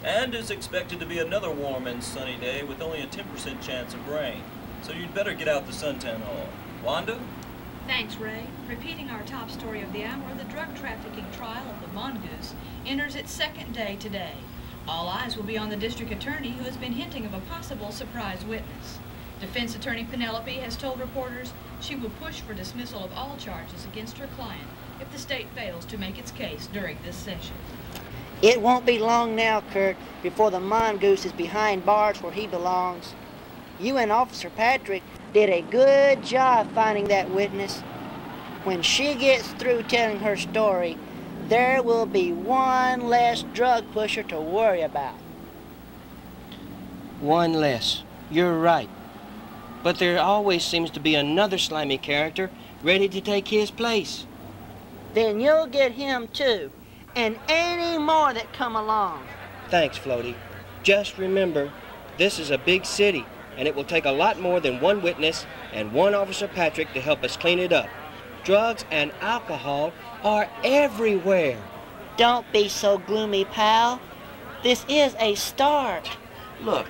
And it's expected to be another warm and sunny day with only a 10% chance of rain. So you'd better get out the suntan oil. Wanda? Thanks, Ray. Repeating our top story of the hour, the drug trafficking trial of the Mongoose enters its second day today. All eyes will be on the district attorney, who has been hinting of a possible surprise witness. Defense attorney Penelope has told reporters she will push for dismissal of all charges against her client if the state fails to make its case during this session. It won't be long now, Curt, before the Mongoose is behind bars where he belongs. You and Officer Patrick did a good job finding that witness. When she gets through telling her story, there will be one less drug pusher to worry about. One less. You're right. But there always seems to be another slimy character ready to take his place. Then you'll get him too, and any more that come along. Thanks, Floaty. Just remember, this is a big city, and it will take a lot more than one witness and one Officer Patrick to help us clean it up. Drugs and alcohol are everywhere. Don't be so gloomy, pal. This is a start. Look,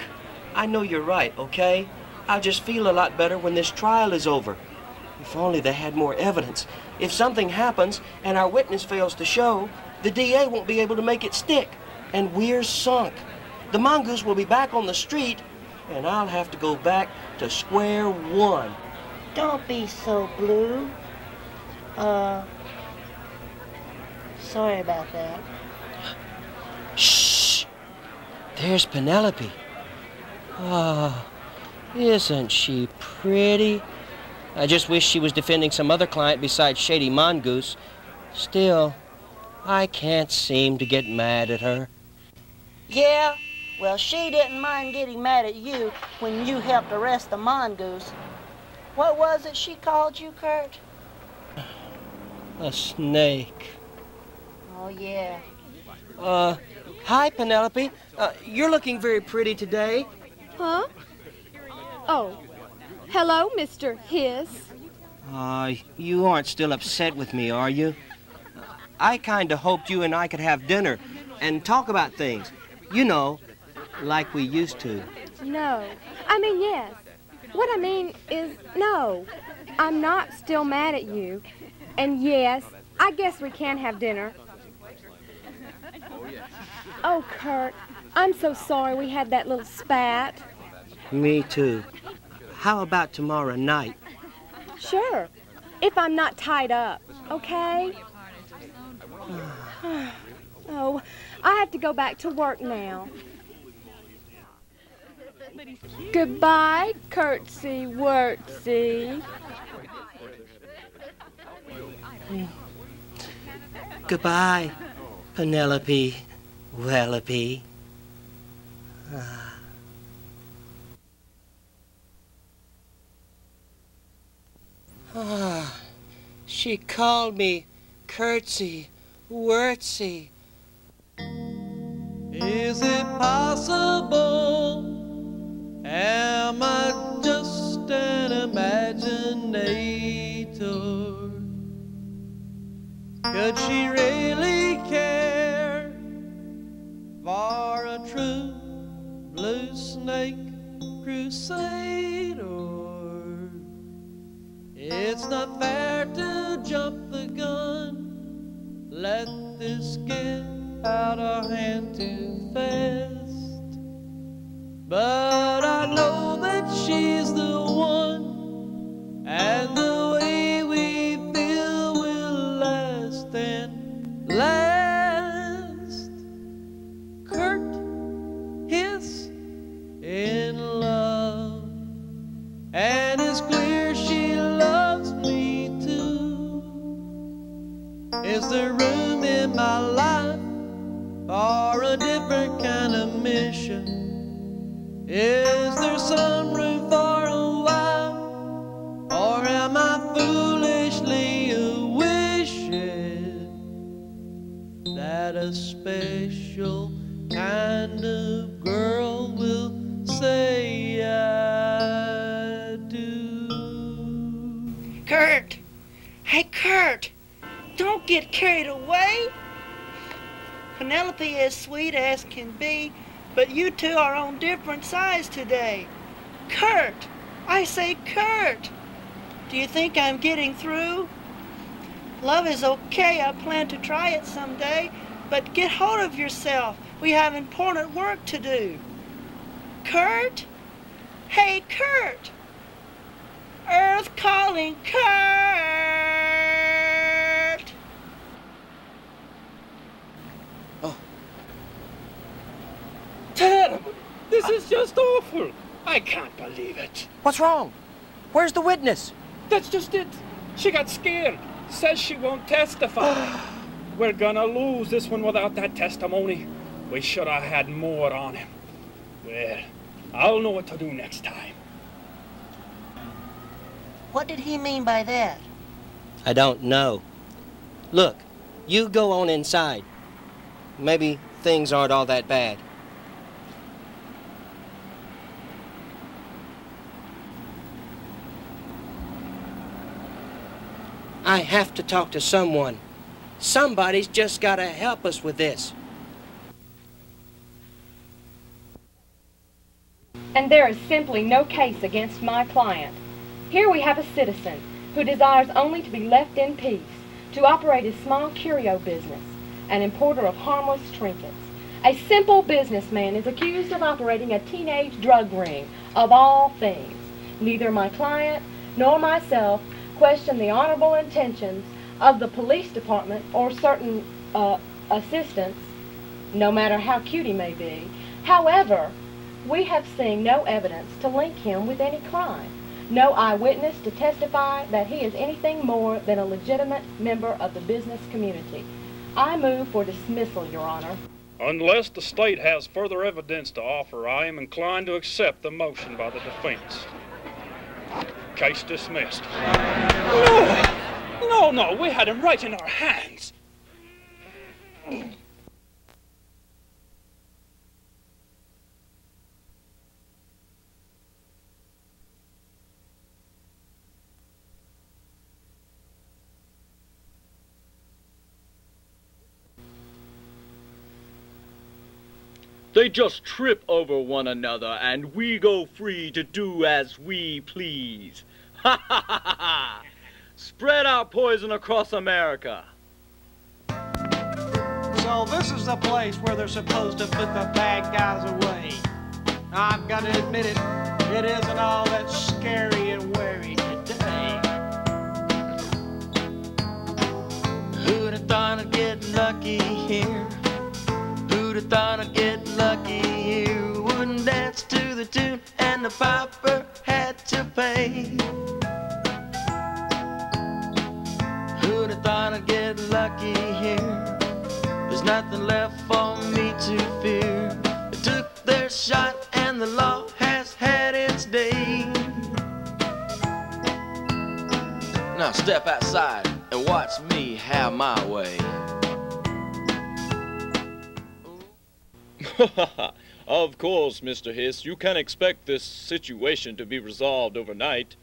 I know you're right, okay? I'll just feel a lot better when this trial is over. If only they had more evidence. If something happens and our witness fails to show, the DA won't be able to make it stick, and we're sunk. The Mongoose will be back on the street, and I'll have to go back to square one. Don't be so blue. Sorry about that. Shh! There's Penelope. Oh, isn't she pretty? I just wish she was defending some other client besides Shady Mongoose. Still, I can't seem to get mad at her. Yeah? Well, she didn't mind getting mad at you when you helped arrest the Mongoose. What was it she called you, Curt? A snake. Oh, yeah. Hi, Penelope. You're looking very pretty today. Huh? Oh. Hello, Mr. Hiss. You aren't still upset with me, are you? I kind of hoped you and I could have dinner and talk about things. You know, like we used to. No. I mean, yes. What I mean is, no. I'm not still mad at you. And yes, I guess we can have dinner. Oh, Curt, I'm so sorry we had that little spat. Me too. How about tomorrow night? Sure, if I'm not tied up, okay? Oh, I have to go back to work now. Goodbye, Curtsy Wurtsy. Goodbye, Penelope Wellope. She called me Curtsy Wurtsy. Is it possible? Am I just an imaginator? Could she really care for a true blue snake crusader? It's not fair to jump the gun, let this get out of hand too fast. But I know that she's the one, and the way we feel will last and last. Curt-Hiss in love, and it's clear she loves me too. Is there room in my life for a different kind of mission? Is there some room for a wife, or am I foolishly wishing that a special kind of girl will say I do? Curt! Hey, Curt! Don't get carried away. Penelope is sweet as can be, But you two are on different sides today. Curt! I say Curt! Do you think I'm getting through? Love is okay. I plan to try it someday. But get hold of yourself. We have important work to do. Curt? Hey, Curt! Earth calling, Curt! Oh. Terrible! This is just awful! I can't believe it. What's wrong? Where's the witness? That's just it. She got scared. Says she won't testify. We're gonna lose this one without that testimony. We should have had more on him. Well, I'll know what to do next time. What did he mean by that? I don't know. Look, you go on inside. Maybe things aren't all that bad. I have to talk to someone. Somebody's just got to help us with this. And there is simply no case against my client. Here we have a citizen who desires only to be left in peace, to operate a small curio business, an importer of harmless trinkets. A simple businessman is accused of operating a teenage drug ring, of all things. Neither my client nor myself question the honorable intentions of the police department or certain assistants, no matter how cute he may be. However, we have seen no evidence to link him with any crime. No eyewitness to testify that he is anything more than a legitimate member of the business community. I move for dismissal, Your Honor. Unless the state has further evidence to offer, I am inclined to accept the motion by the defense. Case dismissed. No, we had him right in our hands. They just trip over one another, and we go free to do as we please. Ha ha ha ha ha! Spread our poison across America. So this is the place where they're supposed to put the bad guys away. I've got to admit it, it isn't all that scary and wary today. Who'd have thought I'd get lucky here? Who'd have thought I'd get lucky here? Wouldn't dance to the tune and the piper had to pay. Who'd have thought I'd get lucky here? There's nothing left for me to fear. They took their shot and the law has had its day. Now step outside and watch me have my way. Of course, Mr. Hiss, you can't expect this situation to be resolved overnight.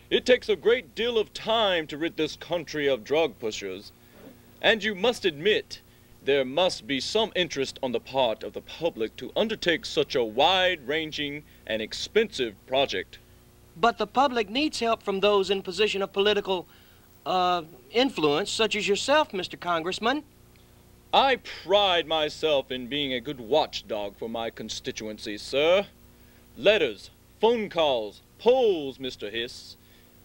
It takes a great deal of time to rid this country of drug pushers. And you must admit, there must be some interest on the part of the public to undertake such a wide-ranging and expensive project. But the public needs help from those in position of political influence, such as yourself, Mr. Congressman. I pride myself in being a good watchdog for my constituency, sir. Letters, phone calls, polls, Mr. Hiss.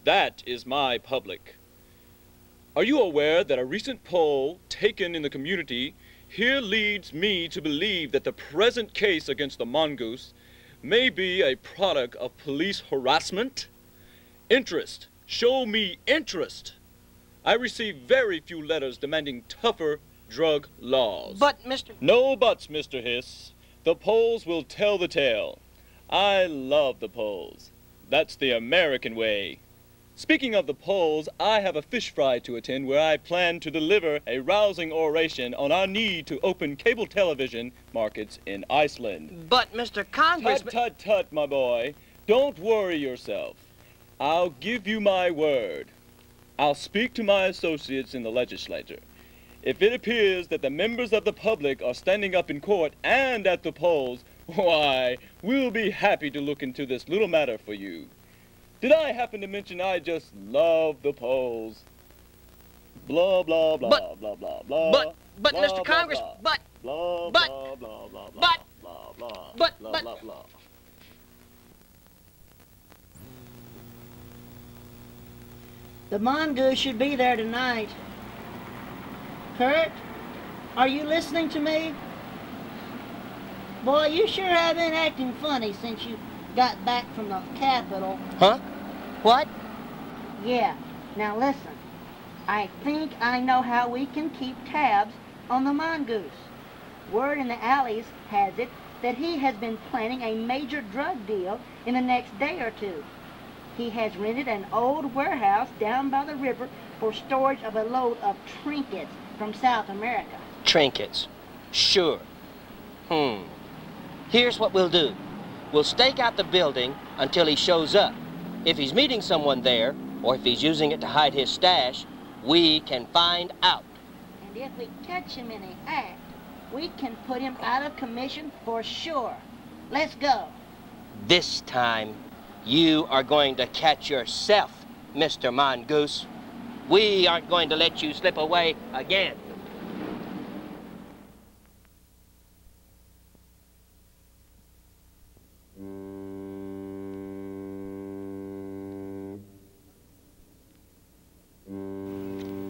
That is my public. Are you aware that a recent poll taken in the community here leads me to believe that the present case against the mongoose may be a product of police harassment? Interest. Show me interest. I receive very few letters demanding tougher drug laws. But, Mr. No buts, Mr. Hiss. The polls will tell the tale. I love the polls. That's the American way. Speaking of the polls, I have a fish fry to attend where I plan to deliver a rousing oration on our need to open cable television markets in Iceland. But, Mr. Congressman... Tut, tut, tut, my boy. Don't worry yourself. I'll give you my word. I'll speak to my associates in the legislature. If it appears that the members of the public are standing up in court and at the polls Why, we'll be happy to look into this little matter for you. Did I happen to mention I just love the polls? Blah, blah, blah, blah, blah, blah. But, blah, Mr. blah, Congress, blah, but, blah, but, blah, blah, blah, blah, but, blah, blah, but, blah, but. blah, blah. The mongoose should be there tonight. Curt, are you listening to me? Boy, you sure have been acting funny since you got back from the Capitol. Huh? What? Yeah. Now listen. I think I know how we can keep tabs on the mongoose. Word in the alleys has it that he has been planning a major drug deal in the next day or two. He has rented an old warehouse down by the river for storage of a load of trinkets from South America. Trinkets. Sure. Here's what we'll do. We'll stake out the building until he shows up. If he's meeting someone there, or if he's using it to hide his stash, we can find out. And if we catch him in the act, we can put him out of commission for sure. Let's go. This time, you are going to catch yourself, Mr. Mongoose. We aren't going to let you slip away again.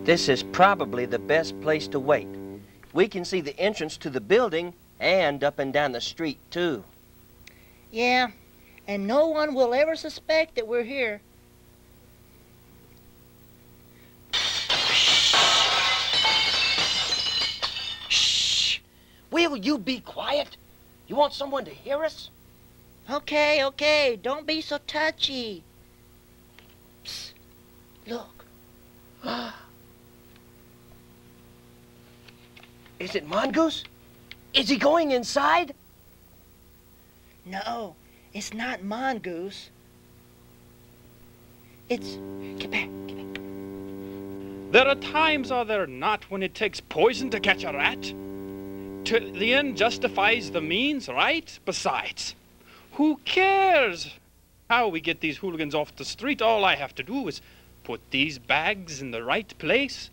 This is probably the best place to wait. We can see the entrance to the building and up and down the street, too. Yeah, and no one will ever suspect that we're here. Shh! Will you be quiet? You want someone to hear us? Okay, okay, don't be so touchy. Psst, look. Is it Mongoose? Is he going inside? No, it's not mongoose. It's... Get back, get back. There are times, are there not, when it takes poison to catch a rat? The end justifies the means, right? Besides, who cares how we get these hooligans off the street? All I have to do is put these bags in the right place.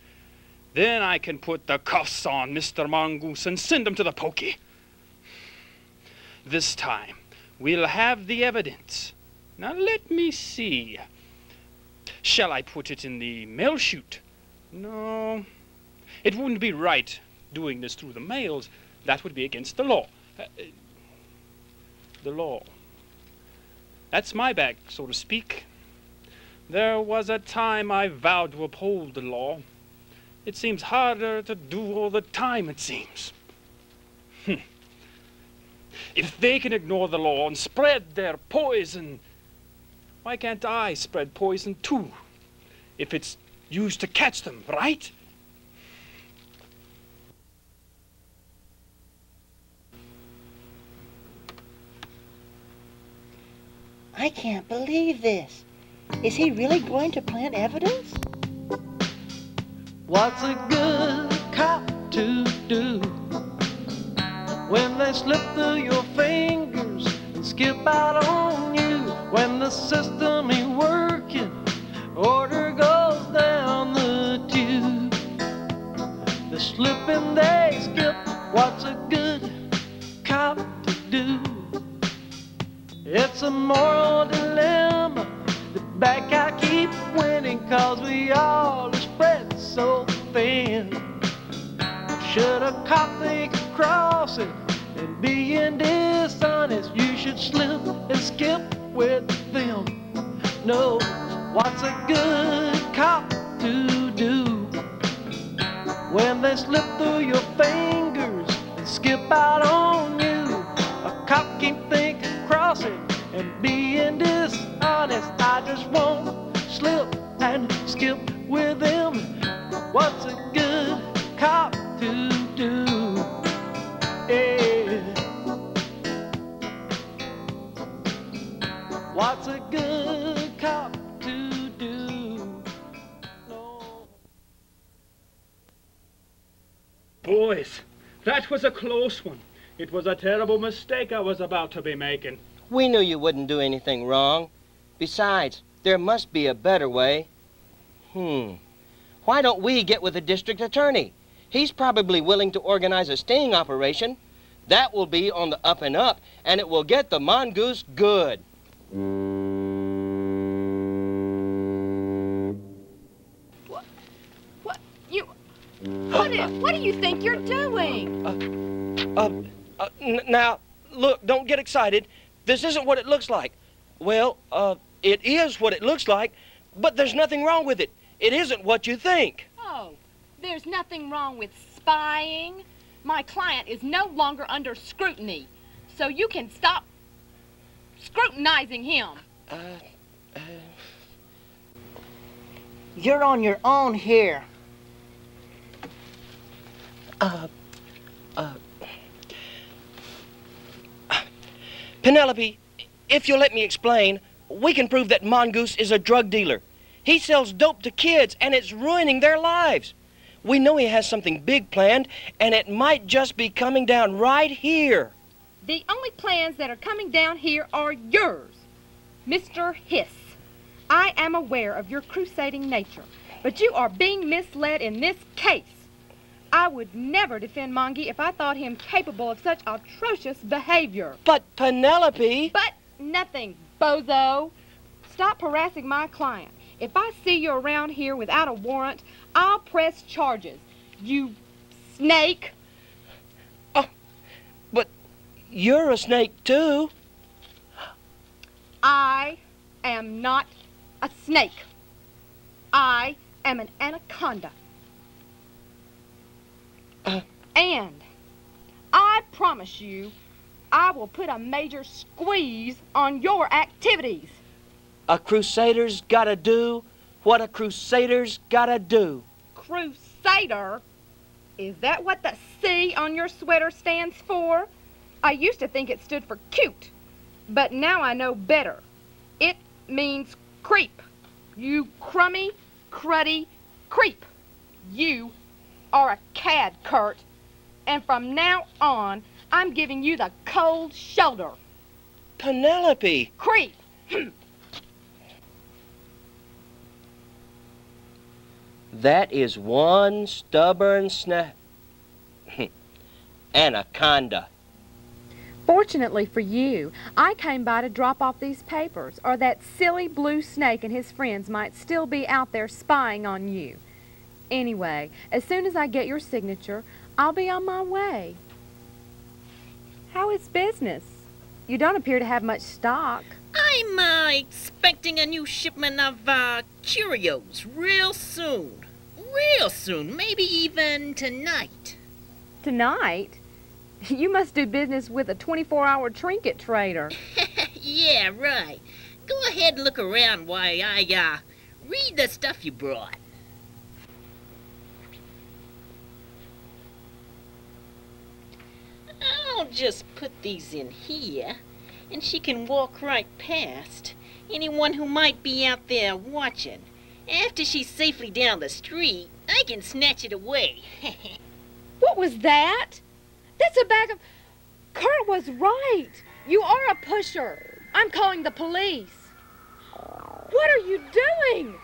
Then I can put the cuffs on Mr. Mongoose and send him to the pokey. This time, we'll have the evidence. Now let me see. Shall I put it in the mail chute? No, it wouldn't be right doing this through the mails. That would be against the law. The law. That's my bag, so to speak. There was a time I vowed to uphold the law. It seems harder to do all the time, it seems. If they can ignore the law and spread their poison, why can't I spread poison too? If it's used to catch them, right? I can't believe this. Is he really going to plant evidence? What's a good cop to do when they slip through your fingers and skip out on you? When the system ain't working, order goes down the tube. The slip and they skip. What's a good cop to do? It's a moral dilemma. The bad guy keep winning 'cause we all are spread so thin. Should a cop think of crossing and being dishonest, you should slip and skip with them. No, what's a good cop to do when they slip through your fingers and skip out on you? A cop can't think of crossing and being dishonest. I just won't slip and skip with them. What's a good cop to do? Yeah. What's a good cop to do? No. Boys, that was a close one. It was a terrible mistake I was about to be making. We knew you wouldn't do anything wrong. Besides, there must be a better way. Why don't we get with the district attorney? He's probably willing to organize a sting operation. That will be on the up and up, and it will get the mongoose good. What do you think you're doing? Now, look, don't get excited. This isn't what it looks like. Well, it is what it looks like, but there's nothing wrong with it. It isn't what you think. Oh, there's nothing wrong with spying. My client is no longer under scrutiny, so you can stop scrutinizing him. You're on your own here. Penelope, if you'll let me explain, we can prove that Mongoose is a drug dealer. He sells dope to kids, and it's ruining their lives. We know he has something big planned, and it might just be coming down right here. The only plans that are coming down here are yours, Mr. Hiss. I am aware of your crusading nature, but you are being misled in this case. I would never defend Mongie if I thought him capable of such atrocious behavior. But Penelope... But nothing, bozo. Stop harassing my client. If I see you around here without a warrant, I'll press charges. You snake. Oh, but you're a snake too. I am not a snake. I am an anaconda. And I promise you, I will put a major squeeze on your activities. A crusader's gotta do what a crusader's gotta do. Crusader? Is that what the C on your sweater stands for? I used to think it stood for cute, but now I know better. It means creep. You crummy, cruddy creep. You are a cad, Curt. And from now on, I'm giving you the cold shoulder. Penelope! Creep! That is one stubborn anaconda. Fortunately for you, I came by to drop off these papers, or that silly blue snake and his friends might still be out there spying on you. Anyway, as soon as I get your signature, I'll be on my way. How is business? You don't appear to have much stock. I'm expecting a new shipment of curios real soon. Real soon, maybe even tonight. Tonight? You must do business with a 24-hour trinket trader. Yeah, right. Go ahead and look around while I read the stuff you brought. I'll just put these in here, and she can walk right past anyone who might be out there watching. After she's safely down the street, I can snatch it away. What was that? That's a bag of... Curt was right. You are a pusher. I'm calling the police. What are you doing?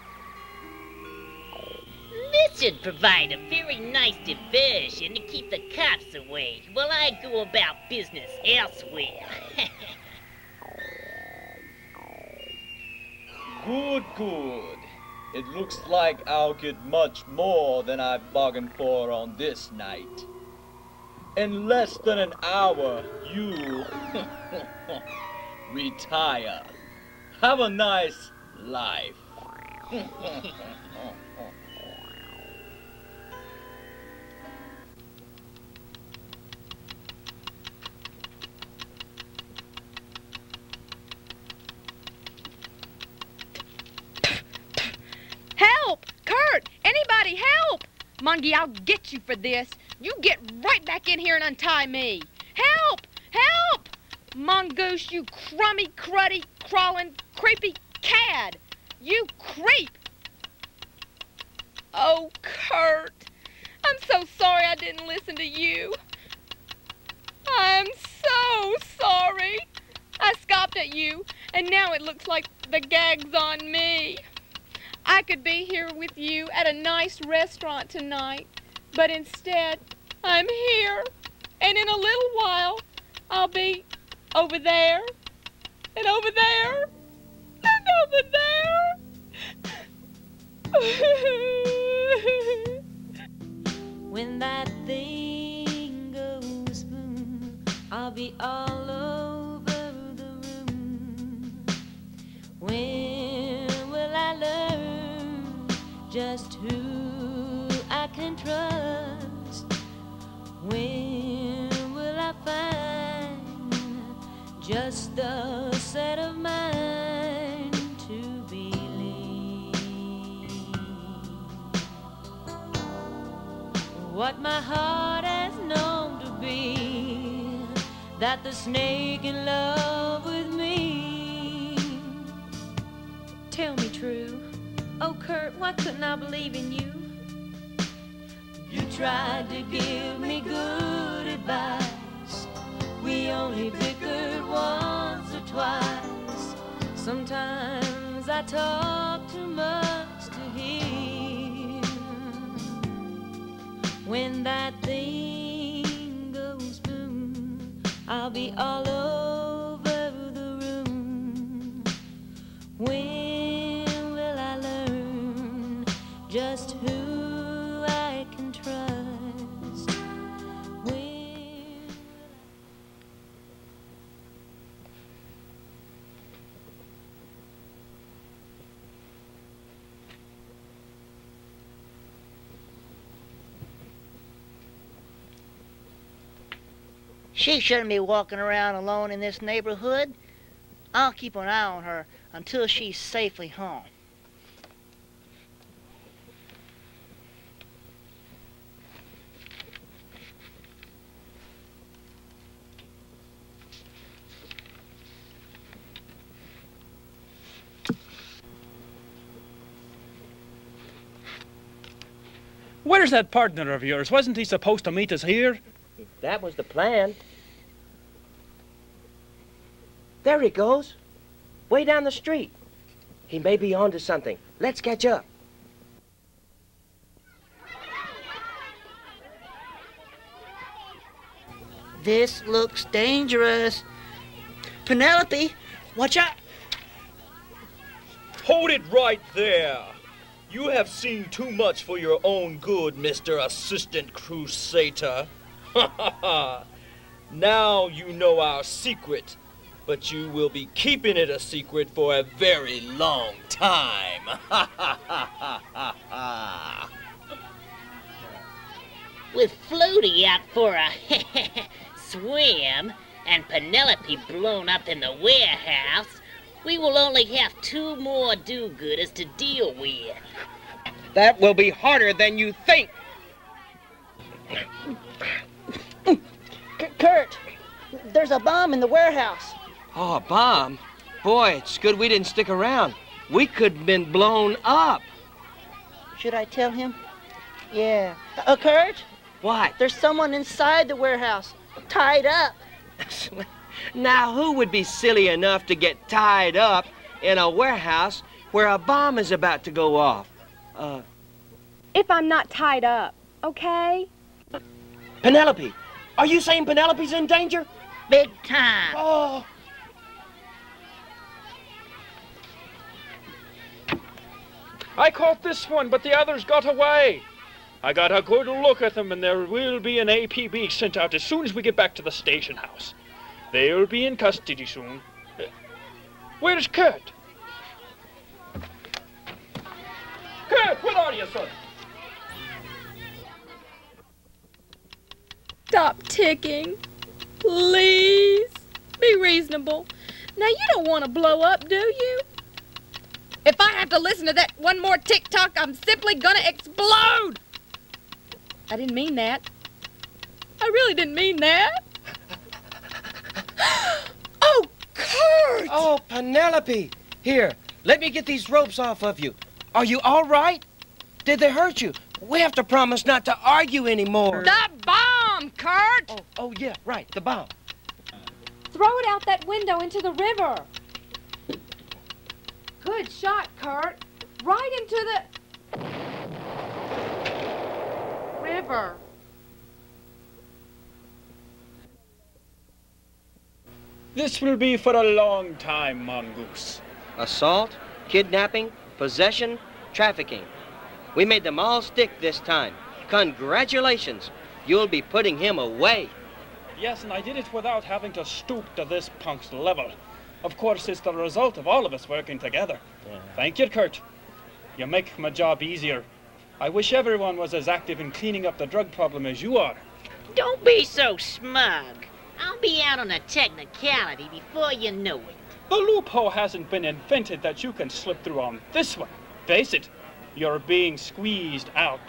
This should provide a very nice diversion to keep the cops away while I go about business elsewhere. Good, good. It looks like I'll get much more than I bargained for on this night. In less than an hour, you retire. Have a nice life. Help! Curt! Anybody help! Mongie, I'll get you for this. You get right back in here and untie me. Help! Help! Mongoose, you crummy, cruddy, crawling, creepy cad. You creep! Oh, Curt, I'm so sorry I didn't listen to you. I'm so sorry. I scoffed at you, and now it looks like the gag's on me. I could be here with you at a nice restaurant tonight, but instead, I'm here, and in a little while, I'll be over there, and over there, and over there. When that thing goes boom, I'll be all over the room. When will I learn just who I can trust? When will I find just the set of mind to believe what my heart has known to be, that the snake in love with me? Tell me true. Oh, Curt, why couldn't I believe in you? You tried to give me good advice. We only bickered once or twice. Sometimes I talk too much to hear. When that thing goes boom, I'll be all over the room. When will I learn just who I can trust? When... She shouldn't be walking around alone in this neighborhood. I'll keep an eye on her until she's safely home. Where's that partner of yours? Wasn't he supposed to meet us here? That was the plan. There he goes. Way down the street. He may be onto something. Let's catch up. This looks dangerous. Penelope, watch out. Hold it right there. You have seen too much for your own good, Mr. Assistant Crusader. Ha ha ha. Now you know our secret, but you will be keeping it a secret for a very long time. Ha ha ha ha ha ha. With Floaty out for a swim and Penelope blown up in the warehouse, we will only have 2 more do-gooders to deal with. That will be harder than you think. Curt, there's a bomb in the warehouse. Oh, a bomb? Boy, it's good we didn't stick around. We could have been blown up. Should I tell him? Yeah. Curt? What? There's someone inside the warehouse, tied up. Now, who would be silly enough to get tied up in a warehouse where a bomb is about to go off? If I'm not tied up, okay? Penelope, are you saying Penelope's in danger? Big time. Oh. I caught this one, but the others got away. I got a good look at them, and there will be an APB sent out as soon as we get back to the station house. They'll be in custody soon. Where's Curt? Curt, where are you, son? Stop ticking. Please. Be reasonable. Now, you don't want to blow up, do you? If I have to listen to that one more tick-tock, I'm simply gonna explode! I didn't mean that. I really didn't mean that. Oh, Curt! Oh, Penelope. Here, let me get these ropes off of you. Are you all right? Did they hurt you? We have to promise not to argue anymore. The bomb, Curt! Oh, yeah, right, the bomb. Throw it out that window into the river. Good shot, Curt. Right into the river. This will be for a long time, Mongoose. Assault, kidnapping, possession, trafficking. We made them all stick this time. Congratulations. You'll be putting him away. Yes, and I did it without having to stoop to this punk's level. Of course, it's the result of all of us working together. Yeah. Thank you, Curt. You make my job easier. I wish everyone was as active in cleaning up the drug problem as you are. Don't be so smug. I'll be out on a technicality before you know it. The loophole hasn't been invented that you can slip through on this one. Face it, you're being squeezed out.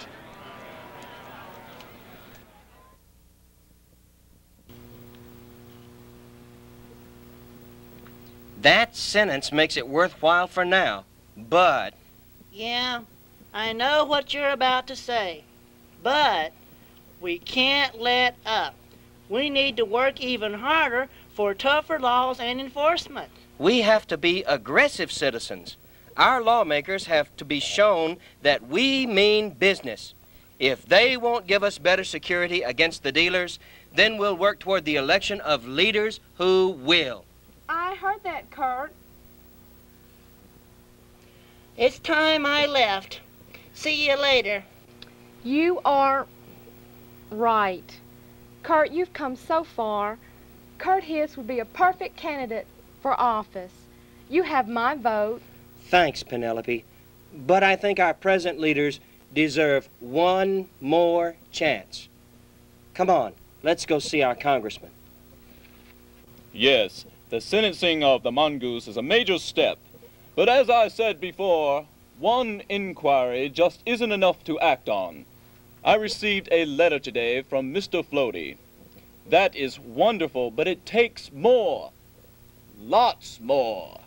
That sentence makes it worthwhile for now, but... Yeah, I know what you're about to say, but we can't let up. We need to work even harder for tougher laws and enforcement. We have to be aggressive citizens. Our lawmakers have to be shown that we mean business. If they won't give us better security against the dealers, then we'll work toward the election of leaders who will. I heard that, Curt. It's time I left. See you later. You are right. Curt, you've come so far. Curt-Hiss would be a perfect candidate for office. You have my vote. Thanks, Penelope. But I think our present leaders deserve one more chance. Come on, let's go see our congressman. Yes, the sentencing of the mongoose is a major step. But as I said before, one inquiry just isn't enough to act on. I received a letter today from Mr. Floaty. That is wonderful, but it takes more. Lots more.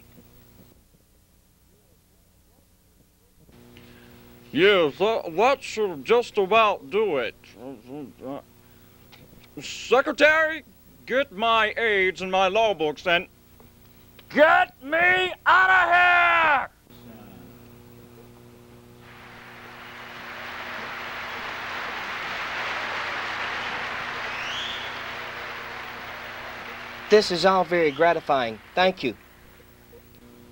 Yes, that should just about do it. Secretary, get my aides and my law books and get me out of here! This is all very gratifying. Thank you.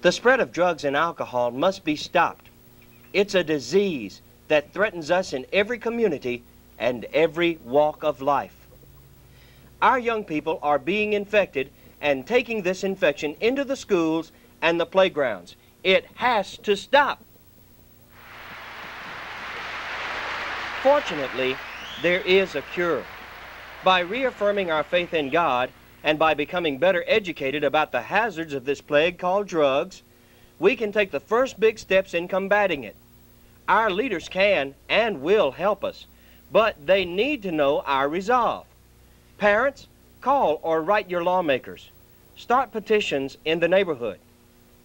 The spread of drugs and alcohol must be stopped. It's a disease that threatens us in every community and every walk of life. Our young people are being infected and taking this infection into the schools and the playgrounds. It has to stop. Fortunately, there is a cure. By reaffirming our faith in God and by becoming better educated about the hazards of this plague called drugs, we can take the first big steps in combating it. Our leaders can and will help us, but they need to know our resolve. Parents, call or write your lawmakers. Start petitions in the neighborhood.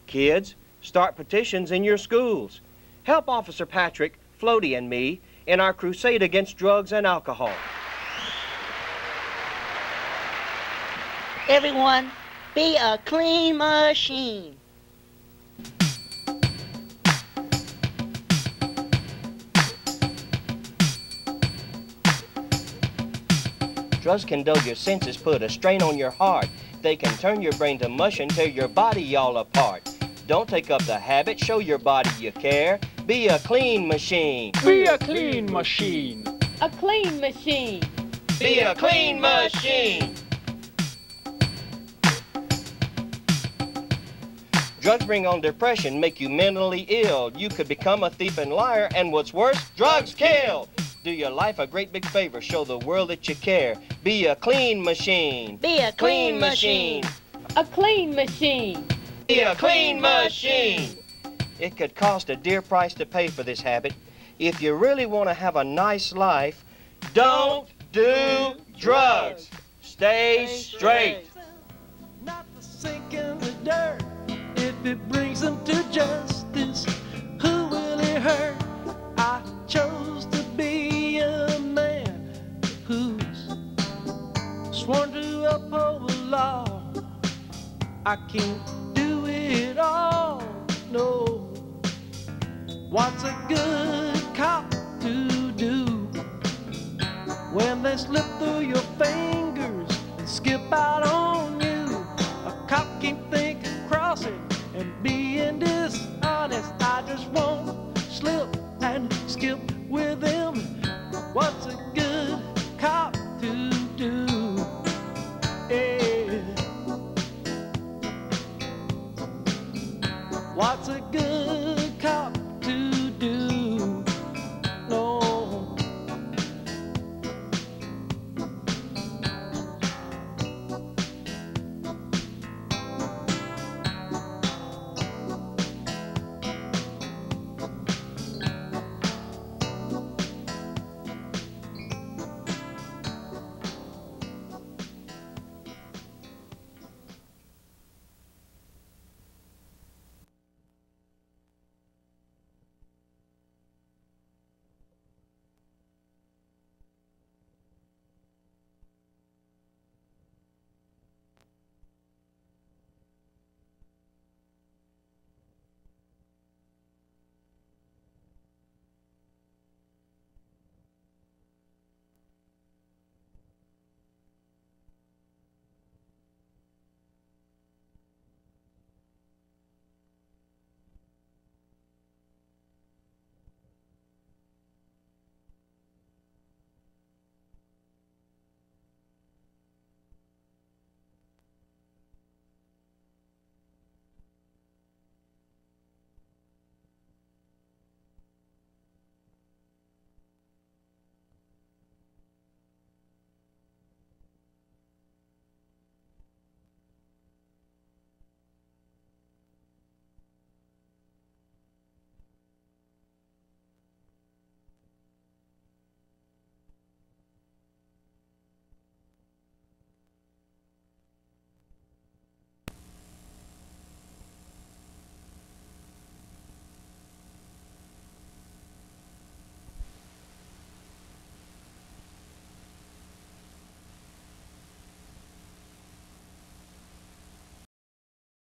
Kids, start petitions in your schools. Help Officer Patrick, Floaty, and me in our crusade against drugs and alcohol. Everyone, be a clean machine. Drugs can dull your senses, put a strain on your heart. They can turn your brain to mush and tear your body all apart. Don't take up the habit, show your body you care. Be a clean machine. Be a clean machine. A clean machine. Be a clean machine. Drugs bring on depression, make you mentally ill. You could become a thief and liar, and what's worse, drugs kill. Do your life a great big favor, show the world that you care. Be a clean machine. Be a clean machine. A clean machine. Be a clean machine. It could cost a dear price to pay for this habit. If you really want to have a nice life, don't do drugs. Stay straight. Not to sink in the dirt. If it brings them to justice, who will it hurt? I chose to be a man whose I can't do it all, no. What's a good cop to do when they slip through your fingers and skip out on you? A cop can't think of crossing and being dishonest. I just won't slip and skip with him. What's a